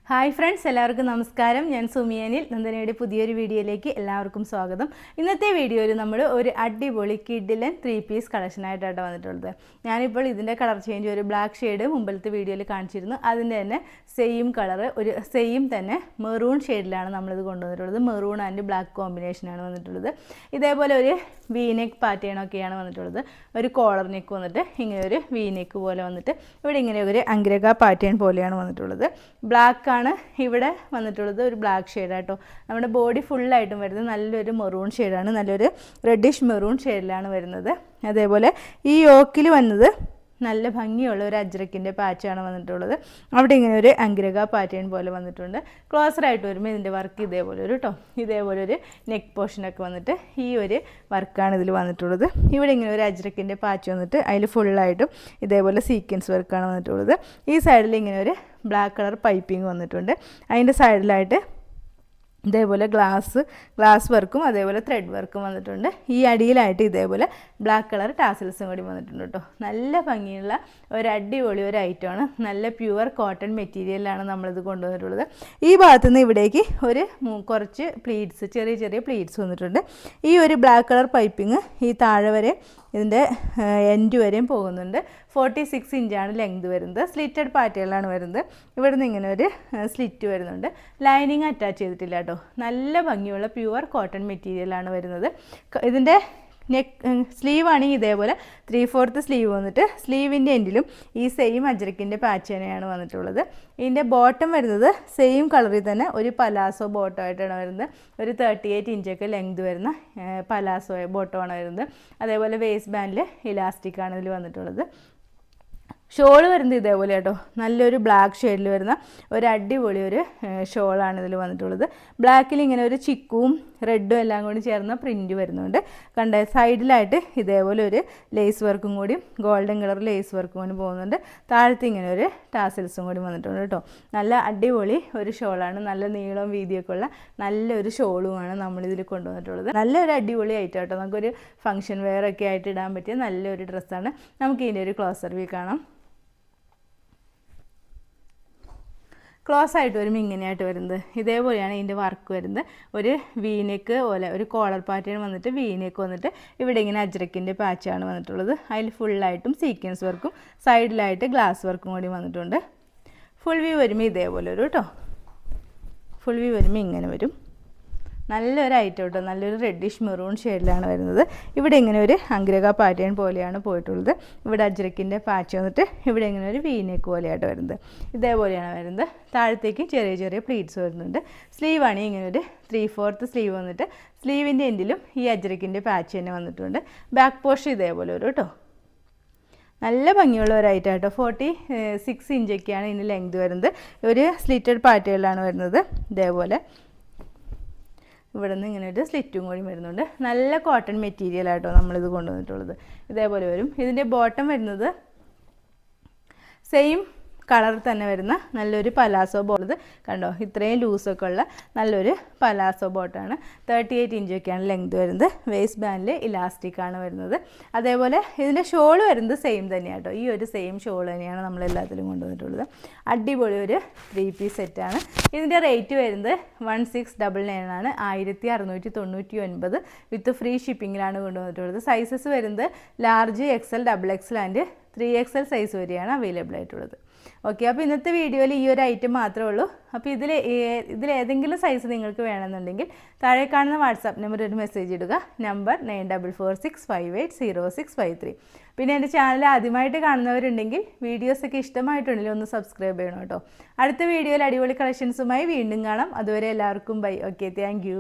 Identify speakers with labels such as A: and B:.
A: Hi friends, എല്ലാവർക്കും നമസ്കാരം. ഞാൻ സുമിയാനിൽ നന്ദനയുടെ പുതിയൊരു വീഡിയോയിലേക്ക് എല്ലാവർക്കും സ്വാഗതം. ഇന്നത്തെ വീഡിയോയിൽ നമ്മൾ ഒരു അടിപൊളി കിഡിലൻ 3 പീസ് കളക്ഷനായിട്ടാണ് വന്നിട്ടുള്ളത്. ഞാനിപ്പോൾ ഇതിൻ്റെ കളർ ചേഞ്ച് ഒരു ബ്ലാക്ക് ഷെയ്ഡ് മുമ്പത്തെ വീഡിയോയിൽ കാണിച്ചിരുന്നു. അതിൻ്റെ തന്നെ സെയിം കളറ് ഒരു സെയിം തന്നെ മെറൂൺ ഷെയ്ഡിലാണ് നമ്മളിത് കൊണ്ടുവന്നിട്ടുള്ളത്. മെറൂൺ ആൻഡ് ബ്ലാക്ക് കോമ്പിനേഷനാണ് വന്നിട്ടുള്ളത്. ഇതേപോലെ ഒരു വി നെക്ക് പാറ്റേണൊക്കെയാണ് വന്നിട്ടുള്ളത്. ഒരു കോളർ നെക്ക് വന്നിട്ട് ഇങ്ങനെ ഒരു വി നെക്ക് പോലെ വന്നിട്ട് ഇവിടെ ഇങ്ങനെ ഒരു അംഗ്രക പാറ്റേൺ പോലെയാണ് വന്നിട്ടുള്ളത്. ബ്ലാക്ക് ആണ് ഇവിടെ വന്നിട്ടുള്ളത്. ഒരു ബ്ലാക്ക് ഷെയ്ഡാട്ടോ. നമ്മുടെ ബോഡി ഫുള്ളായിട്ടും വരുന്നത് നല്ലൊരു മെറൂൺ ഷെയ്ഡാണ്. നല്ലൊരു റെഡിഷ് മെറൂൺ ഷെയ്ഡിലാണ് വരുന്നത്. അതേപോലെ ഈ യോക്കിൽ വന്നത് നല്ല ഭംഗിയുള്ള ഒരു അജ്രക്കിൻ്റെ പാച്ചാണ് വന്നിട്ടുള്ളത്. അവിടെ ഇങ്ങനെ ഒരു അംഗ്രക പാറ്റേൺ പോലെ വന്നിട്ടുണ്ട്. ക്ലോസറായിട്ട് വരുമ്പോൾ ഇതിൻ്റെ വർക്ക് ഇതേപോലെ ഒരു ഇതേപോലെ ഒരു നെക്ക് പോർഷനൊക്കെ വന്നിട്ട് ഈ ഒരു വർക്കാണ് ഇതിൽ വന്നിട്ടുള്ളത്. ഇവിടെ ഇങ്ങനെ ഒരു അജ്രക്കിൻ്റെ പാച്ച് വന്നിട്ട് അതിൽ ഫുള്ളായിട്ടും ഇതേപോലെ സീക്വൻസ് വർക്കാണ് വന്നിട്ടുള്ളത്. ഈ സൈഡിൽ ഇങ്ങനെ ഒരു ബ്ലാക്ക് കളർ പൈപ്പിംഗ് വന്നിട്ടുണ്ട്. അതിൻ്റെ സൈഡിലായിട്ട് ഇതേപോലെ ഗ്ലാസ് വർക്കും അതേപോലെ ത്രെഡ് വർക്കും വന്നിട്ടുണ്ട്. ഈ അടിയിലായിട്ട് ഇതേപോലെ ബ്ലാക്ക് കളർ ടാസിൽസും കൂടി വന്നിട്ടുണ്ട് കേട്ടോ. നല്ല ഭംഗിയുള്ള ഒരു അടിപൊളി ഒരു ഐറ്റമാണ്. നല്ല പ്യുവർ കോട്ടൺ മെറ്റീരിയലാണ് നമ്മളിത് കൊണ്ടുവന്നിട്ടുള്ളത്. ഈ ഭാഗത്തുനിന്ന് ഇവിടേക്ക് ഒരു കുറച്ച് പ്ലീറ്റ്സ്, ചെറിയ ചെറിയ പ്ലീറ്റ്സ് വന്നിട്ടുണ്ട്. ഈ ഒരു ബ്ലാക്ക് കളർ പൈപ്പിംഗ് ഈ താഴെ വരെ ഇതിൻ്റെ എൻഡ് വരെയും പോകുന്നുണ്ട്. 46 ഇഞ്ചാണ് ലെങ്ത് വരുന്നത്. സ്ലിറ്റഡ് പാറ്റേണിലാണ് വരുന്നത്. ഇവിടെ നിന്ന് ഇങ്ങനെ ഒരു സ്ലിറ്റ് വരുന്നുണ്ട്. ലൈനിങ് അറ്റാച്ച് ചെയ്തിട്ടില്ല കേട്ടോ. നല്ല ഭംഗിയുള്ള പ്യുവർ കോട്ടൺ മെറ്റീരിയലാണ് വരുന്നത്. ഇതിൻ്റെ സ്ലീവ് ആണെങ്കിൽ ഇതേപോലെ 3/4 സ്ലീവ് വന്നിട്ട് സ്ലീവിൻ്റെ എൻഡിലും ഈ സെയിം അജ്രക്കിൻ്റെ പാച്ച് തന്നെയാണ് വന്നിട്ടുള്ളത്. ഇതിൻ്റെ ബോട്ടം വരുന്നത് സെയിം കളറിൽ തന്നെ ഒരു പലാസോ ബോട്ടം ആയിട്ടാണ് വരുന്നത്. ഒരു 38 ഇഞ്ചൊക്കെ ലെങ്ത് വരുന്ന പലാസോ ബോട്ടമാണ് വരുന്നത്. അതേപോലെ വേസ്റ്റ് ബാൻഡിൽ ഇലാസ്റ്റിക്കാണ് ഇതിൽ വന്നിട്ടുള്ളത്. ഷോൾ വരുന്നത് ഇതേപോലെ കേട്ടോ. നല്ലൊരു ബ്ലാക്ക് ഷെയ്ഡിൽ വരുന്ന ഒരു അടിപൊളി ഒരു ഷോളാണ് ഇതിൽ വന്നിട്ടുള്ളത്. ബ്ലാക്കിൽ ഇങ്ങനെ ഒരു ചിക്കും റെഡും എല്ലാം കൂടി ചേർന്ന പ്രിൻറ്റ് വരുന്നുണ്ട്. കണ്ട സൈഡിലായിട്ട് ഇതേപോലെ ഒരു ലേസ് വർക്കും കൂടി ഗോൾഡൻ കളർ ലേസ് വർക്കും കൂടി പോകുന്നുണ്ട്. താഴത്ത് ഇങ്ങനെ ഒരു ടാസിൽസും കൂടി വന്നിട്ടുണ്ട് കേട്ടോ. നല്ല അടിപൊളി ഒരു ഷോളാണ്. നല്ല നീളവും വീതിയൊക്കെ ഉള്ള നല്ലൊരു ഷോളുമാണ് നമ്മളിതിൽ കൊണ്ടുവന്നിട്ടുള്ളത്. നല്ലൊരു അടിപൊളി ആയിട്ട് കേട്ടോ. നമുക്കൊരു ഫംഗ്ഷൻ വെയർ ഒക്കെ ആയിട്ട് ഇടാൻ പറ്റിയ നല്ലൊരു ഡ്രസ്സാണ്. നമുക്ക് ഇതിൻ്റെ ഒരു ക്ലോസർ വ്യൂ കാണാം. ക്ലോസ് ആയിട്ട് വരുമ്പോൾ ഇങ്ങനെയായിട്ട് വരുന്നത്. ഇതേപോലെയാണ് ഇതിൻ്റെ വർക്ക് വരുന്നത്. ഒരു വീനെക്ക് പോലെ ഒരു കോളർ പാറ്റേൺ വന്നിട്ട് വീനെക്ക് വന്നിട്ട് ഇവിടെ ഇങ്ങനെ അജ്രക്കിൻ്റെ പാച്ചാണ് വന്നിട്ടുള്ളത്. അതിൽ ഫുള്ളായിട്ടും സീക്വൻസ് വർക്കും സൈഡിലായിട്ട് ഗ്ലാസ് വർക്കും കൂടി വന്നിട്ടുണ്ട്. ഫുൾ വ്യൂ വരുമ്പോൾ ഇതേപോലെ ഒരു കേട്ടോ. ഫുൾ വ്യൂ വരുമ്പോൾ ഇങ്ങനെ വരും. നല്ലൊരു ഐറ്റം കേട്ടോ. നല്ലൊരു റെഡിഷ് മെറൂൺ ഷെയ്ഡിലാണ് വരുന്നത്. ഇവിടെ ഇങ്ങനെ ഒരു അംഗ്രക പാറ്റേൺ പോലെയാണ് പോയിട്ടുള്ളത്. ഇവിടെ അജ്രക്കിൻ്റെ പാച്ച് വന്നിട്ട് ഇവിടെ ഇങ്ങനെ ഒരു വീനെക്ക് പോലെയായിട്ട് വരുന്നത്. ഇതേപോലെയാണ് വരുന്നത്. താഴത്തേക്ക് ചെറിയ ചെറിയ പ്ലീറ്റ്സ് വരുന്നുണ്ട്. സ്ലീവാണ് ഇങ്ങനെ ഒരു 3/4 സ്ലീവ് വന്നിട്ട് സ്ലീവിൻ്റെ എൻഡിലും ഈ അജ്രക്കിൻ്റെ പാച്ച് തന്നെ വന്നിട്ടുണ്ട്. ബാക്ക് പോർഷൻ ഇതേപോലെ ഒരു കേട്ടോ. നല്ല ഭംഗിയുള്ള ഒരു ഐറ്റം കേട്ടോ. 46 ഇഞ്ചൊക്കെയാണ് ഇതിന് ലെങ്ത് വരുന്നത്. ഒരു സ്ലിറ്റഡ് പാറ്റേണിലാണ് വരുന്നത്. ഇതേപോലെ ഇവിടെ നിന്ന് ഇങ്ങനെ ഒരു സ്ലിറ്റും കൂടി വരുന്നുണ്ട്. നല്ല കോട്ടൺ മെറ്റീരിയലായിട്ടോ നമ്മളിത് കൊണ്ടുവന്നിട്ടുള്ളത്. ഇതേപോലെ വരും. ഇതിൻ്റെ ബോട്ടം വരുന്നത് സെയിം കളർ തന്നെ വരുന്ന നല്ലൊരു പലാസോ ബോട്ട്. കണ്ടോ, ഇത്രയും ലൂസൊക്കെ ഉള്ള നല്ലൊരു പലാസോ ബോട്ടാണ്. 38 ഇഞ്ചൊക്കെയാണ് ലെങ്ത് വരുന്നത്. വേസ്റ്റ് ബാൻഡിൽ ഇലാസ്റ്റിക്കാണ് വരുന്നത്. അതേപോലെ ഇതിൻ്റെ ഷോൾ വരുന്നത് സെയിം തന്നെയാണ് കേട്ടോ. ഈ ഒരു സെയിം ഷോൾ തന്നെയാണ് നമ്മളെല്ലാത്തിലും കൊണ്ടുവന്നിട്ടുള്ളത്. അടിപൊളി ഒരു 3 പീസ് സെറ്റാണ്. ഇതിൻ്റെ റേറ്റ് വരുന്നത് 1699 ആണ്. 1699 വിത്ത് ഫ്രീ ഷിപ്പിങ്ങിലാണ് കൊണ്ടുവന്നിട്ടുള്ളത്. സൈസസ് വരുന്നത് large, XL, XXL and 3XL size വരെയാണ് അവൈലബിൾ ആയിട്ടുള്ളത്. ഓക്കെ, അപ്പോൾ ഇന്നത്തെ വീഡിയോയിൽ ഈ ഒരു ഐറ്റം മാത്രമേ ഉള്ളൂ. അപ്പോൾ ഇതിലേതെങ്കിലും സൈസ് നിങ്ങൾക്ക് വേണമെന്നുണ്ടെങ്കിൽ താഴെ കാണുന്ന വാട്സാപ്പ് നമ്പറിൽ ഒരു മെസ്സേജ് ഇടുക. നമ്പർ 9446580653. പിന്നെ എൻ്റെ ചാനൽ ആദ്യമായിട്ട് കാണുന്നവരുണ്ടെങ്കിൽ വീഡിയോസൊക്കെ ഇഷ്ടമായിട്ടുണ്ടെങ്കിൽ ഒന്ന് സബ്സ്ക്രൈബ് ചെയ്യണം കേട്ടോ. അടുത്ത വീഡിയോയിൽ അടിപൊളി കളക്ഷൻസുമായി വീണ്ടും കാണാം. അതുവരെ എല്ലാവർക്കും ബൈ. Okay, thank you.